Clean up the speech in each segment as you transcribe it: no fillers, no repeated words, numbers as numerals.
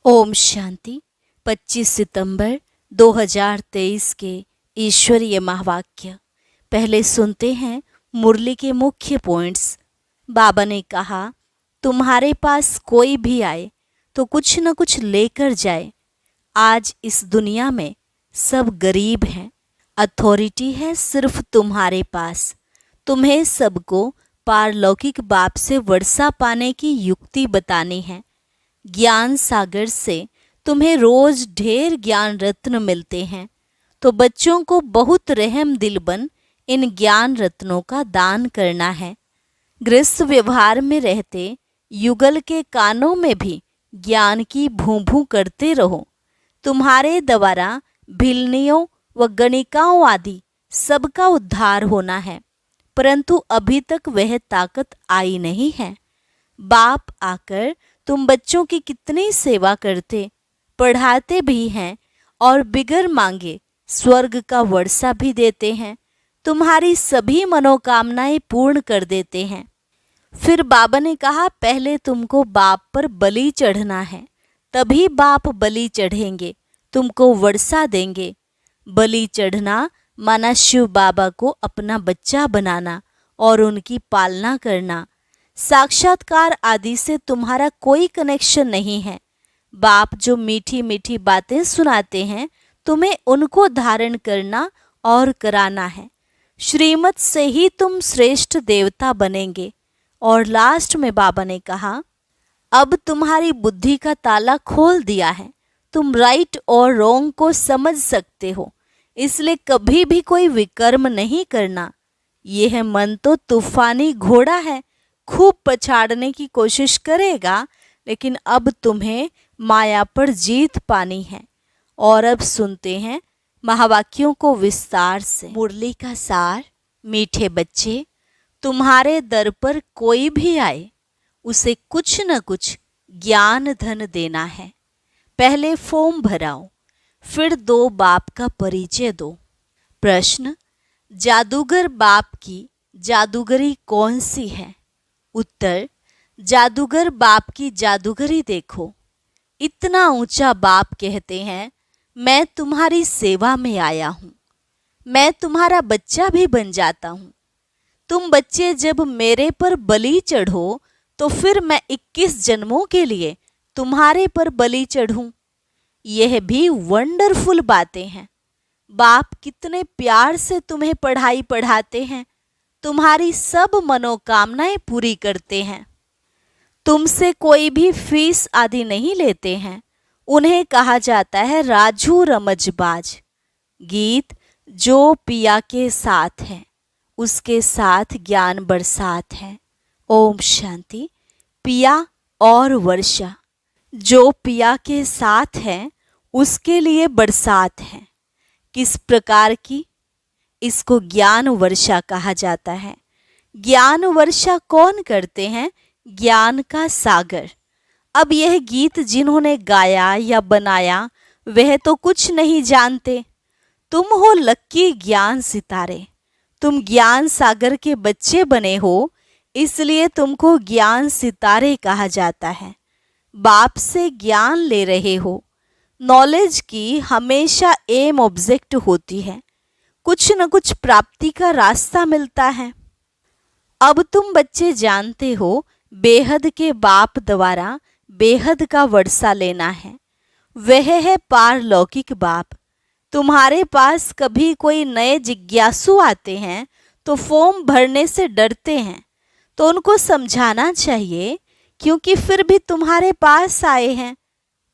ओम शांति। 25 सितंबर 2023 के ईश्वरीय महावाक्य। पहले सुनते हैं मुरली के मुख्य पॉइंट्स। बाबा ने कहा, तुम्हारे पास कोई भी आए तो कुछ न कुछ लेकर जाए। आज इस दुनिया में सब गरीब हैं। अथॉरिटी है सिर्फ तुम्हारे पास। तुम्हें सबको पारलौकिक बाप से वर्षा पाने की युक्ति बतानी है। ज्ञान सागर से तुम्हें रोज ढेर ज्ञान रत्न मिलते हैं, तो बच्चों को बहुत रहम दिल बन इन ज्ञान रत्नों का दान करना है। गृहस्थ व्यवहार में रहते युगल के कानों में भी ज्ञान की भूं भूं करते रहो। तुम्हारे द्वारा भिलनियों व गणिकाओं आदि सबका उद्धार होना है, परंतु अभी तक वह ताकत आई नहीं है। बाप आकर तुम बच्चों की कितनी सेवा करते, पढ़ाते भी हैं और बिगर मांगे स्वर्ग का वर्षा भी देते हैं। तुम्हारी सभी मनोकामनाएं पूर्ण कर देते हैं। फिर बाबा ने कहा, पहले तुमको बाप पर बलि चढ़ना है, तभी बाप बलि चढ़ेंगे, तुमको वर्षा देंगे। बलि चढ़ना माना शिव बाबा को अपना बच्चा बनाना और उनकी पालना करना। साक्षात्कार आदि से तुम्हारा कोई कनेक्शन नहीं है। बाप जो मीठी मीठी बातें सुनाते हैं, तुम्हें उनको धारण करना और कराना है। श्रीमत से ही तुम श्रेष्ठ देवता बनेंगे। और लास्ट में बाबा ने कहा, अब तुम्हारी बुद्धि का ताला खोल दिया है, तुम राइट और रॉन्ग को समझ सकते हो, इसलिए कभी भी कोई विकर्म नहीं करना। यह मन तो तूफानी घोड़ा है, खूब पछाड़ने की कोशिश करेगा, लेकिन अब तुम्हें माया पर जीत पानी है। और अब सुनते हैं महावाक्यों को विस्तार से। मुरली का सार। मीठे बच्चे, तुम्हारे दर पर कोई भी आए, उसे कुछ न कुछ ज्ञान धन देना है। पहले फॉर्म भराओ, फिर दो बाप का परिचय दो। प्रश्न, जादूगर बाप की जादूगरी कौन सी है? उत्तर, जादूगर बाप की जादूगरी देखो। इतना ऊंचा बाप कहते हैं, मैं तुम्हारी सेवा में आया हूँ, मैं तुम्हारा बच्चा भी बन जाता हूँ। तुम बच्चे जब मेरे पर बलि चढ़ो, तो फिर मैं 21 जन्मों के लिए तुम्हारे पर बलि चढ़ूं। यह भी वंडरफुल बातें हैं। बाप कितने प्यार से तुम्हें पढ़ाई पढ़ाते हैं, तुम्हारी सब मनोकामनाएं पूरी करते हैं। तुमसे कोई भी फीस आदि नहीं लेते हैं। उन्हें कहा जाता है राजू रमजबाज। गीत, जो पिया के साथ है उसके साथ ज्ञान बरसात है। ओम शांति। पिया और वर्षा, जो पिया के साथ है उसके लिए बरसात है। किस प्रकार की? इसको ज्ञान वर्षा कहा जाता है। ज्ञान वर्षा कौन करते हैं? ज्ञान का सागर। अब यह गीत जिन्होंने गाया या बनाया, वह तो कुछ नहीं जानते। तुम हो लक्की ज्ञान सितारे। तुम ज्ञान सागर के बच्चे बने हो, इसलिए तुमको ज्ञान सितारे कहा जाता है। बाप से ज्ञान ले रहे हो। नॉलेज की हमेशा एम ऑब्जेक्ट होती है, कुछ न कुछ प्राप्ति का रास्ता मिलता है। अब तुम बच्चे जानते हो, बेहद के बाप द्वारा बेहद का वर्षा लेना है। वह है पारलौकिक बाप। तुम्हारे पास कभी कोई नए जिज्ञासु आते हैं तो फॉर्म भरने से डरते हैं, तो उनको समझाना चाहिए, क्योंकि फिर भी तुम्हारे पास आए हैं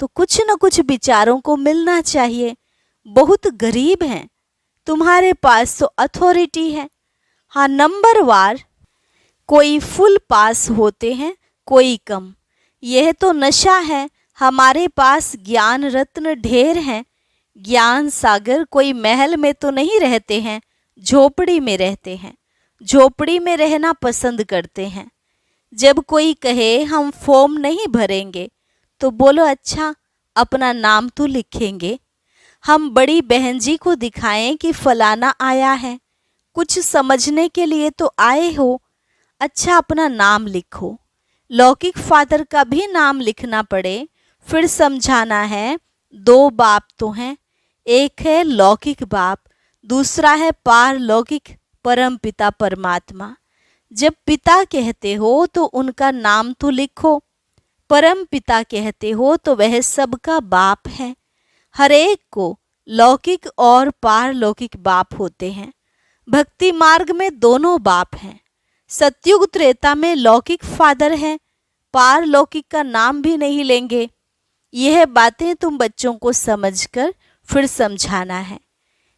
तो कुछ न कुछ विचारों को मिलना चाहिए। बहुत गरीब हैं, तुम्हारे पास तो अथॉरिटी है। हाँ, नंबर वार कोई फुल पास होते हैं, कोई कम। यह तो नशा है। हमारे पास ज्ञान रत्न ढेर हैं। ज्ञान सागर कोई महल में तो नहीं रहते हैं, झोपड़ी में रहते हैं। झोपड़ी में रहना पसंद करते हैं। जब कोई कहे हम फॉर्म नहीं भरेंगे, तो बोलो अच्छा, अपना नाम तो लिखेंगे। हम बड़ी बहन जी को दिखाएं कि फलाना आया है, कुछ समझने के लिए तो आए हो। अच्छा, अपना नाम लिखो। लौकिक फादर का भी नाम लिखना पड़े, फिर समझाना है, दो बाप तो हैं, एक है लौकिक बाप, दूसरा है पारलौकिक परम पिता परमात्मा। जब पिता कहते हो तो उनका नाम तो लिखो, परम पिता कहते हो तो वह सबका बाप है। हर एक को लौकिक और पारलौकिक बाप होते हैं। भक्ति मार्ग में दोनों बाप हैं। सतयुग त्रेता में लौकिक फादर है, पारलौकिक का नाम भी नहीं लेंगे। यह बातें तुम बच्चों को समझकर फिर समझाना है।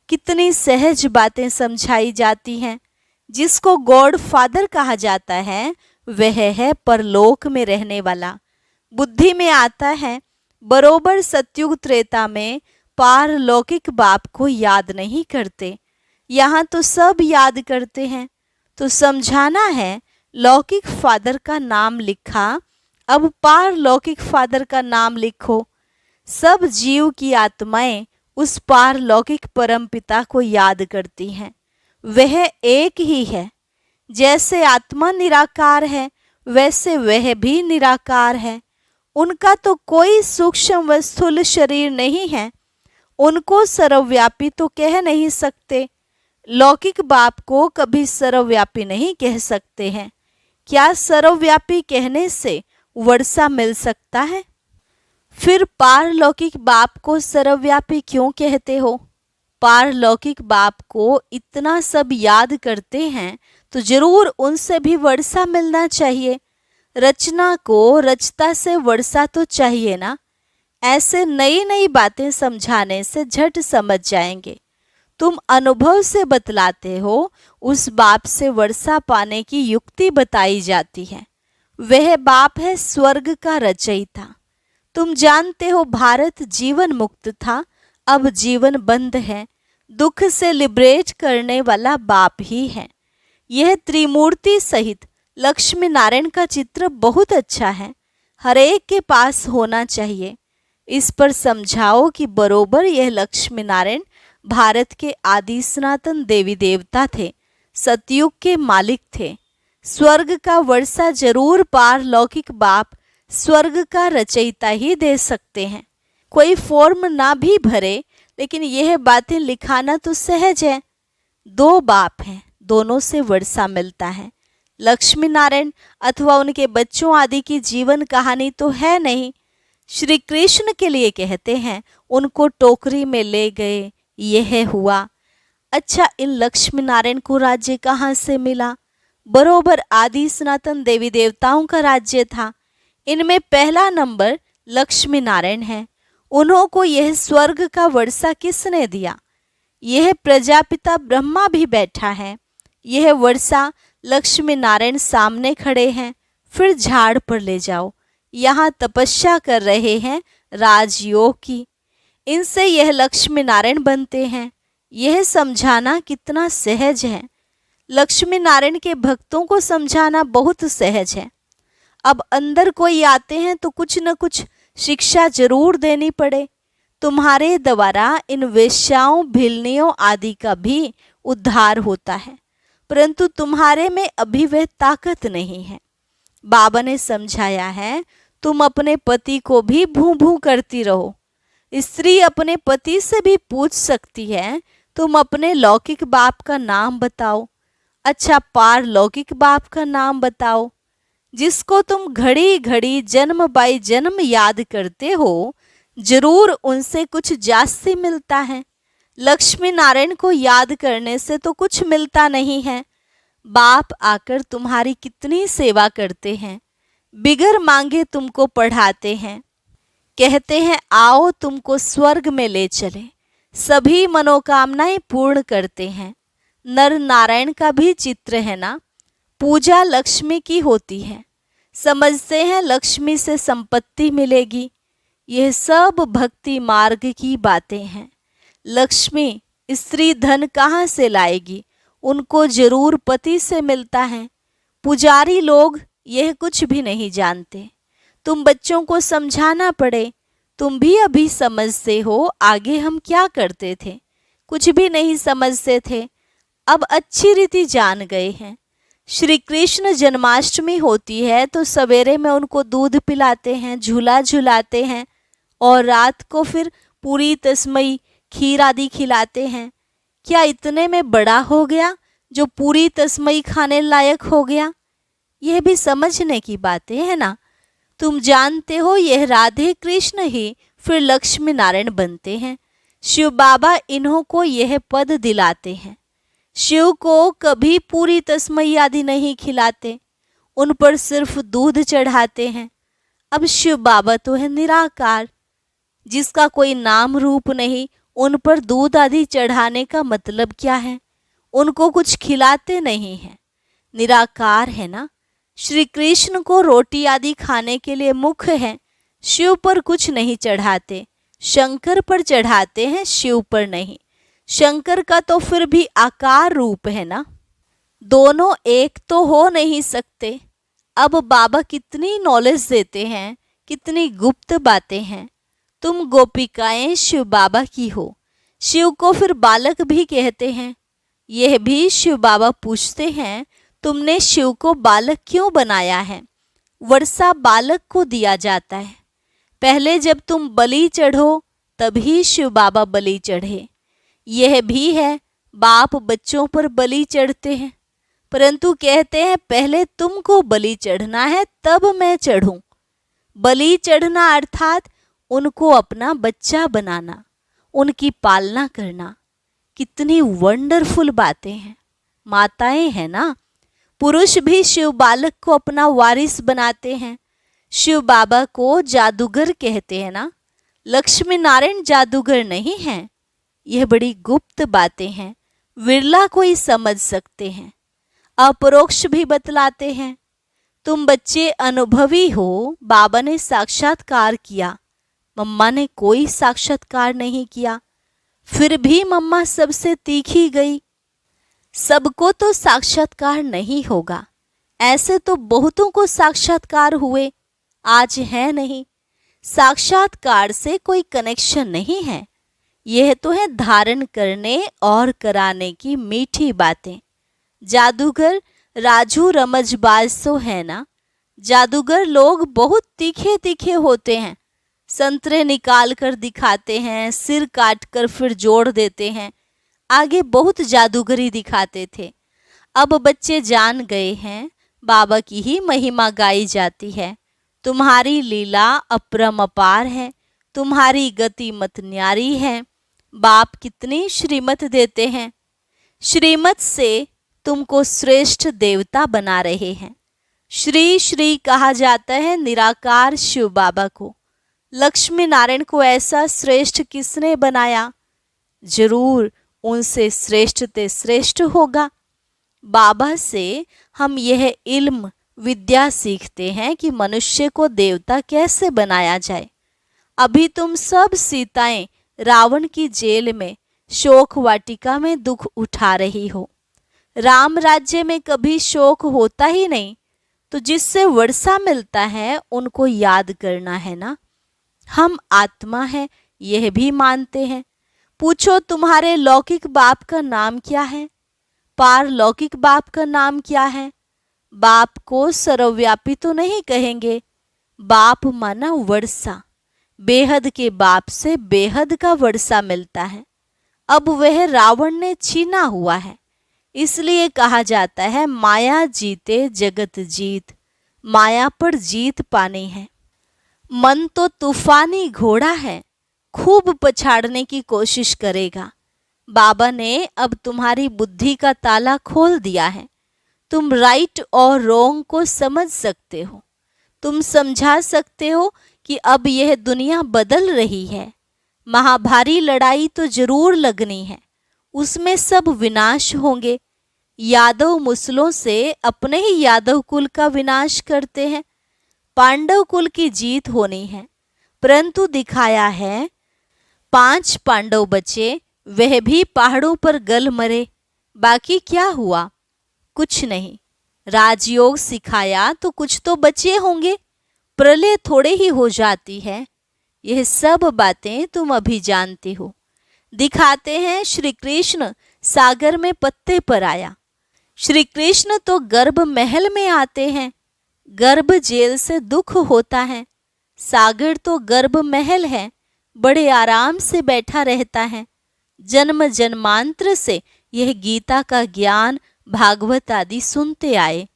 कितनी सहज बातें समझाई जाती हैं। जिसको गॉड फादर कहा जाता है वह है परलोक में रहने वाला। बुद्धि में आता है, बरोबर सतयुग त्रेता में पारलौकिक बाप को याद नहीं करते, यहाँ तो सब याद करते हैं। तो समझाना है, लौकिक फादर का नाम लिखा, अब पारलौकिक फादर का नाम लिखो। सब जीव की आत्माएं उस पारलौकिक परम पिता को याद करती हैं। वह एक ही है। जैसे आत्मा निराकार है वैसे वह भी निराकार है। उनका तो कोई सूक्ष्म व स्थूल शरीर नहीं है। उनको सर्वव्यापी तो कह नहीं सकते। लौकिक बाप को कभी सर्वव्यापी नहीं कह सकते हैं। क्या सर्वव्यापी कहने से वर्षा मिल सकता है? फिर पारलौकिक बाप को सर्वव्यापी क्यों कहते हो? पारलौकिक बाप को इतना सब याद करते हैं तो जरूर उनसे भी वर्षा मिलना चाहिए। रचना को रचता से वर्षा तो चाहिए ना। ऐसे नई नई बातें समझाने से झट समझ जाएंगे। तुम अनुभव से बतलाते हो, उस बाप से वर्षा पाने की युक्ति बताई जाती है। वह बाप है स्वर्ग का रचयिता। तुम जानते हो भारत जीवन मुक्त था, अब जीवन बंद है। दुख से लिबरेट करने वाला बाप ही है। यह त्रिमूर्ति सहित लक्ष्मी नारायण का चित्र बहुत अच्छा है, हर एक के पास होना चाहिए। इस पर समझाओ कि बरोबर यह लक्ष्मी नारायण भारत के आदि सनातन देवी देवता थे, सतयुग के मालिक थे। स्वर्ग का वर्षा जरूर पारलौकिक बाप स्वर्ग का रचयिता ही दे सकते हैं। कोई फॉर्म ना भी भरे, लेकिन यह बातें लिखाना तो सहज है। दो बाप हैं, दोनों से वर्षा मिलता है। लक्ष्मी नारायण अथवा उनके बच्चों आदि की जीवन कहानी तो है नहीं। श्री कृष्ण के लिए कहते हैं, उनको टोकरी में ले गए, यह हुआ। अच्छा, इन लक्ष्मी नारायण को राज्य कहाँ से मिला? बरोबर आदि सनातन देवी देवताओं का राज्य था। इनमें पहला नंबर लक्ष्मी नारायण है। उन्हों को यह स्वर्ग का वर्षा किसने दिया? यह प्रजापिता ब्रह्मा भी बैठा है। यह वर्षा लक्ष्मी नारायण सामने खड़े हैं। फिर झाड़ पर ले जाओ, यहाँ तपस्या कर रहे हैं राजयोग की। इनसे यह लक्ष्मी नारायण बनते हैं। यह समझाना कितना सहज है। लक्ष्मी नारायण के भक्तों को समझाना बहुत सहज है। अब अंदर कोई आते हैं तो कुछ न कुछ शिक्षा जरूर देनी पड़े। तुम्हारे द्वारा इन वेश्याओं भिलनियों आदि का भी उद्धार होता है, परंतु तुम्हारे में अभी वह ताकत नहीं है। बाबा ने समझाया है, तुम अपने पति को भी भू भू करती रहो। स्त्री अपने पति से भी पूछ सकती है, तुम अपने लौकिक बाप का नाम बताओ। अच्छा, पारलौकिक बाप का नाम बताओ। जिसको तुम घड़ी घड़ी जन्म बाई जन्म याद करते हो, जरूर उनसे कुछ जास्ती मिलता है। लक्ष्मी नारायण को याद करने से तो कुछ मिलता नहीं है। बाप आकर तुम्हारी कितनी सेवा करते हैं, बिगर मांगे तुमको पढ़ाते हैं। कहते हैं आओ तुमको स्वर्ग में ले चले, सभी मनोकामनाएं पूर्ण करते हैं। नर नारायण का भी चित्र है ना। पूजा लक्ष्मी की होती है। समझते हैं लक्ष्मी से संपत्ति मिलेगी। यह सब भक्ति मार्ग की बातें हैं। लक्ष्मी स्त्री धन कहाँ से लाएगी? उनको जरूर पति से मिलता है। पुजारी लोग यह कुछ भी नहीं जानते। तुम बच्चों को समझाना पड़े। तुम भी अभी समझते हो, आगे हम क्या करते थे? कुछ भी नहीं समझते थे, अब अच्छी रीति जान गए हैं। श्री कृष्ण जन्माष्टमी होती है तो सवेरे में उनको दूध पिलाते हैं, झूला झुलाते हैं। और रात को फिर पूरी तस्मई खीर आदि खिलाते हैं। क्या इतने में बड़ा हो गया जो पूरी तस्मई खाने लायक हो गया? यह भी समझने की बातें है ना। तुम जानते हो यह राधे कृष्ण ही फिर लक्ष्मी नारायण बनते हैं। शिव बाबा इन्हों को यह पद दिलाते हैं। शिव को कभी पूरी तस्मई आदि नहीं खिलाते, उन पर सिर्फ दूध चढ़ाते हैं। अब शिव बाबा तो है निराकार, जिसका कोई नाम रूप नहीं, उन पर दूध आदि चढ़ाने का मतलब क्या है? उनको कुछ खिलाते नहीं हैं, निराकार है ना। श्री कृष्ण को रोटी आदि खाने के लिए मुख है, शिव पर कुछ नहीं चढ़ाते, शंकर पर चढ़ाते हैं, शिव पर नहीं। शंकर का तो फिर भी आकार रूप है ना, दोनों एक तो हो नहीं सकते। अब बाबा कितनी नॉलेज देते हैं, कितनी गुप्त बातें हैं। तुम गोपिकाएं शिव बाबा की हो। शिव को फिर बालक भी कहते हैं। यह भी शिव बाबा पूछते हैं, तुमने शिव को बालक क्यों बनाया है? वर्षा बालक को दिया जाता है। पहले जब तुम बलि चढ़ो तभी शिव बाबा बलि चढ़े। यह भी है, बाप बच्चों पर बलि चढ़ते हैं, परंतु कहते हैं पहले तुमको बलि चढ़ना है तब मैं चढ़ूं। बलि चढ़ना अर्थात उनको अपना बच्चा बनाना, उनकी पालना करना। कितनी वंडरफुल बातें हैं। माताएं हैं ना। पुरुष भी शिव बालक को अपना वारिस बनाते हैं। शिव बाबा को जादूगर कहते हैं ना, लक्ष्मी नारायण जादूगर नहीं हैं। यह बड़ी गुप्त बातें हैं, विरला कोई समझ सकते हैं। अपरोक्ष भी बतलाते हैं। तुम बच्चे अनुभवी हो, बाबा ने साक्षात्कार किया, मम्मा ने कोई साक्षात्कार नहीं किया, फिर भी मम्मा सबसे तीखी गई। सबको तो साक्षात्कार नहीं होगा, ऐसे तो बहुतों को साक्षात्कार हुए, आज है नहीं। साक्षात्कार से कोई कनेक्शन नहीं है। यह तो है धारण करने और कराने की मीठी बातें। जादूगर राजू रमजबाज तो है ना। जादूगर लोग बहुत तीखे तीखे होते हैं। संतरे निकाल कर दिखाते हैं, सिर काट कर फिर जोड़ देते हैं। आगे बहुत जादूगरी दिखाते थे। अब बच्चे जान गए हैं, बाबा की ही महिमा गाई जाती है। तुम्हारी लीला अपरंपार है, तुम्हारी गति मत न्यारी है। बाप कितनी श्रीमत देते हैं। श्रीमत से तुमको श्रेष्ठ देवता बना रहे हैं। श्री श्री कहा जाता है निराकार शिव बाबा को। लक्ष्मी नारायण को ऐसा श्रेष्ठ किसने बनाया? जरूर उनसे श्रेष्ठ ते श्रेष्ठ होगा। बाबा से हम यह इल्म विद्या सीखते हैं कि मनुष्य को देवता कैसे बनाया जाए। अभी तुम सब सीताएं रावण की जेल में शोक वाटिका में दुख उठा रही हो। राम राज्य में कभी शोक होता ही नहीं, तो जिससे वर्षा मिलता है उनको याद करना है ना। हम आत्मा है यह भी मानते हैं। पूछो तुम्हारे लौकिक बाप का नाम क्या है? पारलौकिक बाप का नाम क्या है? बाप को सर्वव्यापी तो नहीं कहेंगे। बाप माना वर्षा, बेहद के बाप से बेहद का वर्षा मिलता है। अब वह रावण ने छीना हुआ है, इसलिए कहा जाता है माया जीते जगत जीत। माया पर जीत पानी है। मन तो तूफानी घोड़ा है, खूब पछाड़ने की कोशिश करेगा। बाबा ने अब तुम्हारी बुद्धि का ताला खोल दिया है। तुम राइट और रॉन्ग को समझ सकते हो। तुम समझा सकते हो कि अब यह दुनिया बदल रही है। महाभारी लड़ाई तो जरूर लगनी है, उसमें सब विनाश होंगे। यादव मुसलों से अपने ही यादव कुल का विनाश करते हैं। पांडव कुल की जीत होनी है, परंतु दिखाया है 5 पांडव बचे, वह भी पहाड़ों पर गल मरे। बाकी क्या हुआ? कुछ नहीं। राजयोग सिखाया तो कुछ तो बचे होंगे, प्रलय थोड़े ही हो जाती है। यह सब बातें तुम अभी जानते हो। दिखाते हैं श्री कृष्ण सागर में पत्ते पर आया। श्री कृष्ण तो गर्भ महल में आते हैं। गर्भ जेल से दुख होता है। सागर तो गर्भ महल है, बड़े आराम से बैठा रहता है। जन्म जन्मांतर से यह गीता का ज्ञान, भागवत आदि सुनते आए,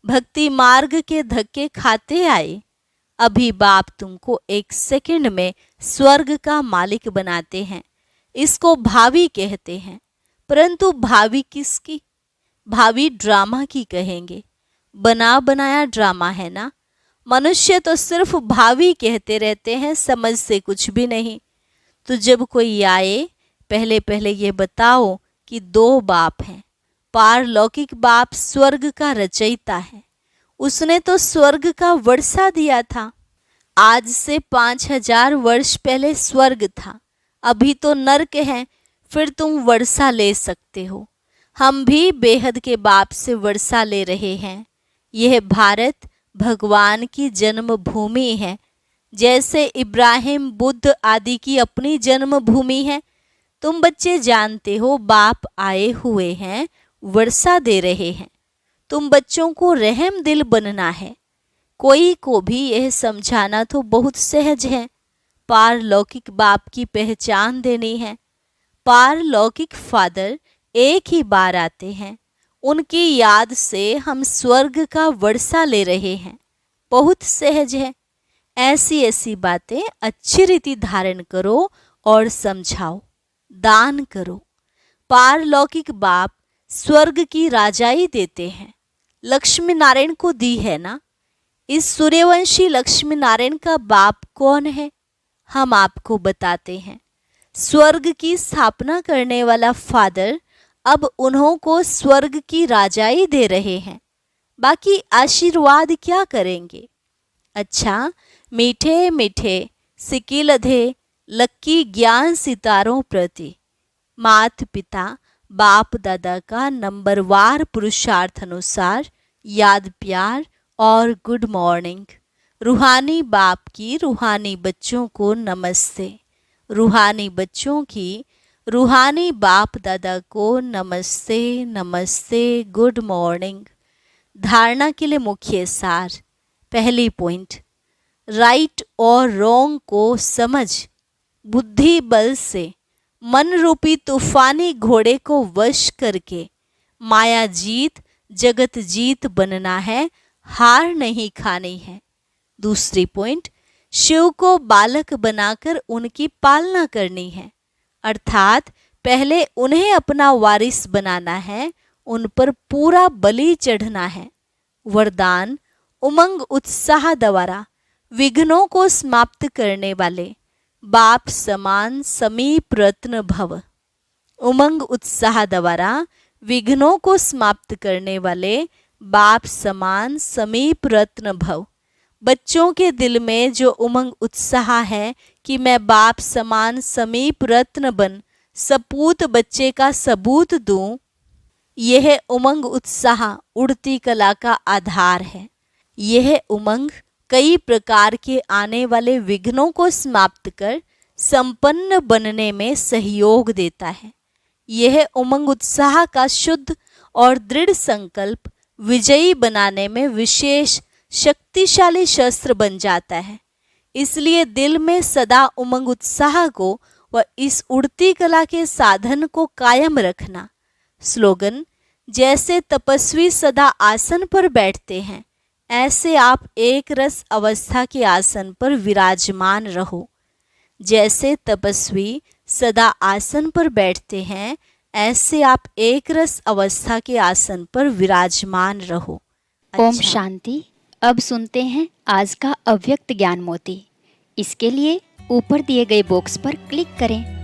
भक्ति मार्ग के धक्के खाते आए। अभी बाप तुमको एक सेकंड में स्वर्ग का मालिक बनाते हैं। इसको भावी कहते हैं, परंतु भावी किसकी? भावी ड्रामा की कहेंगे। बना बनाया ड्रामा है ना। मनुष्य तो सिर्फ भावी कहते रहते हैं, समझ से कुछ भी नहीं। तो जब कोई आए, पहले पहले ये बताओ कि दो बाप हैं। पारलौकिक बाप स्वर्ग का रचयिता है, उसने तो स्वर्ग का वर्षा दिया था। आज से 5000 वर्ष पहले स्वर्ग था, अभी तो नर्क है, फिर तुम वर्षा ले सकते हो। हम भी बेहद के बाप से वर्षा ले रहे हैं। यह भारत भगवान की जन्मभूमि है, जैसे इब्राहिम, बुद्ध आदि की अपनी जन्मभूमि है। तुम बच्चे जानते हो, बाप आए हुए हैं, वर्षा दे रहे हैं। तुम बच्चों को रहम दिल बनना है। कोई को भी यह समझाना तो बहुत सहज है। पारलौकिक बाप की पहचान देनी है। पारलौकिक फादर एक ही बार आते हैं, उनकी याद से हम स्वर्ग का वर्षा ले रहे हैं। बहुत सहज है। ऐसी ऐसी बातें अच्छी रीति धारण करो और समझाओ, दान करो। पारलौकिक बाप स्वर्ग की राजाई देते हैं। लक्ष्मी नारायण को दी है ना। इस सूर्यवंशी लक्ष्मी नारायण का बाप कौन है? हम आपको बताते हैं। स्वर्ग की स्थापना करने वाला फादर अब उन्हों को स्वर्ग की राजाई दे रहे हैं। बाकी आशीर्वाद क्या करेंगे? अच्छा, मीठे मीठे सिकिलधे लक्की ज्ञान सितारों प्रति मात पिता बाप दादा का नंबरवार पुरुषार्थ अनुसार याद, प्यार और गुड मॉर्निंग। रूहानी बाप की रूहानी बच्चों को नमस्ते। रूहानी बच्चों की रूहानी बाप दादा को नमस्ते नमस्ते, गुड मॉर्निंग। धारणा के लिए मुख्य सार। पहली पॉइंट, राइट और रॉन्ग को समझ बुद्धि बल से मन रूपी तूफानी घोड़े को वश करके माया जीत जगत जीत बनना है, हार नहीं खानी है। दूसरी पॉइंट, शिव को बालक बनाकर उनकी पालना करनी है, अर्थात पहले उन्हें अपना वारिस बनाना है, उन पर पूरा बलि चढ़ना है। वरदान, उमंग उत्साह द्वारा विघ्नों को समाप्त करने वाले बाप समान समीप रत्न भव। उमंग उत्साह द्वारा विघ्नों को समाप्त करने वाले बाप समान समीप रत्न भव। बच्चों के दिल में जो उमंग उत्साह है कि मैं बाप समान समीप रत्न बन सपूत बच्चे का सबूत दूं, यह उमंग उत्साह उड़ती कला का आधार है। यह उमंग कई प्रकार के आने वाले विघ्नों को समाप्त कर संपन्न बनने में सहयोग देता है। यह उमंग उत्साह का शुद्ध और दृढ़ संकल्प विजयी बनाने में विशेष शक्तिशाली शस्त्र बन जाता है। इसलिए दिल में सदा उमंग उत्साह को व इस उड़ती कला के साधन को कायम रखना। स्लोगन, जैसे तपस्वी सदा आसन पर बैठते हैं, ऐसे आप एक रस अवस्था के आसन पर विराजमान रहो। जैसे तपस्वी सदा आसन पर बैठते हैं, ऐसे आप एक रस अवस्था के आसन पर विराजमान रहो। ओम शांति। अब सुनते हैं आज का अव्यक्त ज्ञान मोती। इसके लिए ऊपर दिए गए बॉक्स पर क्लिक करें।